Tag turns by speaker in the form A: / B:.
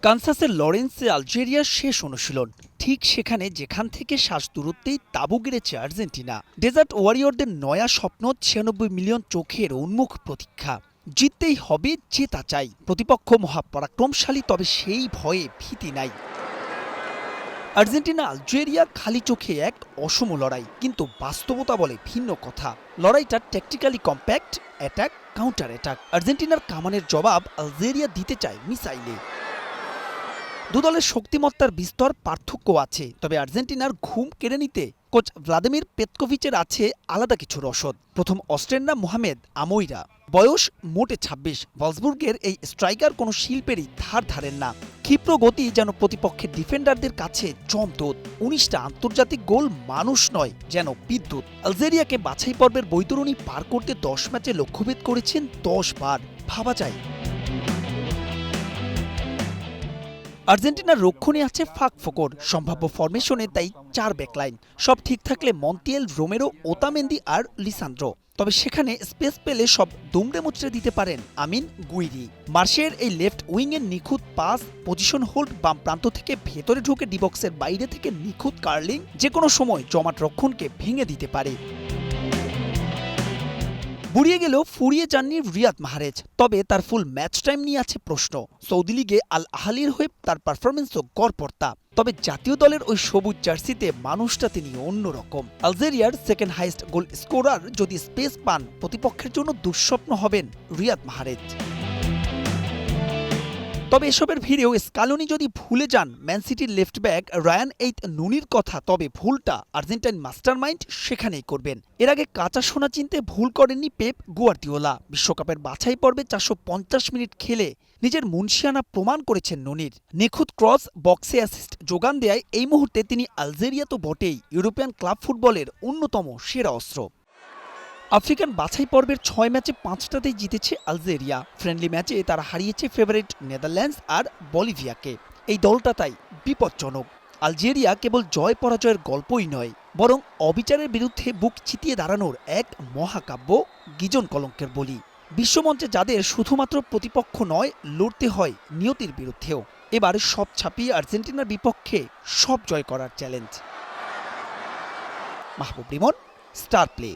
A: কানসাসের লরেন্সে আলজেরিয়ার শেষ অনুশীলন। ঠিক সেখানে যেখান থেকে শ্বাস দূরত্বেই তাঁবু গেড়েছে আর্জেন্টিনা। ডেজার্ট ওয়ারিয়রদের নয়া স্বপ্ন ৯৬ মিলিয়ন চোখের উন্মুখ প্রতীক্ষা। জিততেই হবে, জেতা চাই। প্রতিপক্ষ মহাপরাক্রমশালী, তবে সেই ভয়ে ভীতি নাই। আর্জেন্টিনা আলজেরিয়া খালি চোখে এক অসম লড়াই, কিন্তু বাস্তবতা বলে ভিন্ন কথা। লড়াইটা tactically compact, attack counter attack. আর্জেন্টিনার কামানের জবাব আলজেরিয়া দিতে চায় মিসাইলে। দুদলের শক্তিমত্তার বিস্তর পার্থক্য আছে, তবে আর্জেন্টিনার ঘুম কেড়ে নিতে কোচ ভ্লাদিমির পেতকোভিচের আছে আলাদা কিছু রসদ। প্রথম অস্ট্রের নাম মোহামেদ আমইরা, বয়স মোটে ২৬। ভলসবুর্গের এই স্ট্রাইকার কোনো শিল্পেরই ধার ধারেন না। ক্ষিপ্র গতি যেন প্রতিপক্ষের ডিফেন্ডারদের কাছে যমদূত। ১৯টা আন্তর্জাতিক গোল মানুষ নয়, যেন বিদ্যুৎ। আলজেরিয়াকে বাছাই পর্বের বৈতরণী পার করতে ১০ ম্যাচে লক্ষ্যভেদ করেছেন ১০ বার। ভাবা যায়। আর্জেন্টিনার রক্ষণে আছে ফাঁক ফোকর, সম্ভাব্য ফরমেশনে তাই ৪ ব্যাকলাইন। সব ঠিক থাকলে মন্টিয়েল, রোমেরো, ওতামেন্দি আর লিসান্দ্রো। তবে সেখানে স্পেস পেলে সব দুমড়ে মুচড়ে দিতে পারেন আমিন গুইরি। মার্শের এই লেফট উইংয়ের নিখুঁত পাস, পজিশন হোল্ড, বাম প্রান্ত থেকে ভেতরে ঢুকে ডিবক্সের বাইরে থেকে নিখুঁত কার্লিং যে কোনো সময় জমাট রক্ষণকে ভেঙে দিতে পারে। বুড়িয়ে গেলেও ফুরিয়ে যাননি রিয়াদ মাহরেজ, তবে তার ফুল ম্যাচ টাইম নিয়ে আছে প্রশ্ন। সৌদি লিগে আল আহলির হয়ে তার পারফরমেন্সও গড়পড়তা, তবে জাতীয় দলের ওই সবুজ জার্সিতে মানুষটা তিনি অন্যরকম। আলজেরিয়ার সেকেন্ড হাইস্ট গোল স্কোরার যদি স্পেস পান, প্রতিপক্ষের জন্য দুঃস্বপ্ন হবেন রিয়াদ মাহরেজ। তবে এসবের ভিড়েও স্কালোনি যদি ভুলে যান ম্যান সিটির লেফট ব্যাক রায়ান এইথ নুনির কথা, তবে ভুলটা আর্জেন্টাইন মাস্টারমাইন্ড সেখানেই করবেন। এর আগে কাঁচা সোনা চিনতে ভুল করেননি পেপ গুয়ার্দিওলা। বিশ্বকাপের বাছাই পর্বে ৪৫০ মিনিট খেলে নিজের মুনশিয়ানা প্রমাণ করেছেন নুনির। নিখুঁত ক্রস, বক্সে অ্যাসিস্ট যোগান দেয় এই মুহূর্তে তিনি আলজেরিয়া তো বটেই, ইউরোপিয়ান ক্লাব ফুটবলের অন্যতম সেরা অস্ত্র। আফ্রিকান বাছাই পর্বের ৬ ম্যাচে ৫টাতেই জিতেছে আলজেরিয়া। ফ্রেন্ডলি ম্যাচে তারা হারিয়েছে ফেভারিট নেদারল্যান্ডস আর বলিভিয়াকে। এই দলটা তাই বিপজ্জনক। আলজেরিয়া কেবল জয় পরাজয়ের গল্পই নয়, বরং অবিচারের বিরুদ্ধে বুক চিতিয়ে দাঁড়ানোর এক মহাকাব্য, গিজন কলঙ্কের বলি। বিশ্বমঞ্চে যাদের শুধুমাত্র প্রতিপক্ষ নয়, লড়তে হয় নিয়তির বিরুদ্ধেও। এবার সব ছাপিয়ে আর্জেন্টিনার বিপক্ষে সব জয় করার চ্যালেঞ্জ। মাহবুব রিমন, স্টার প্লে।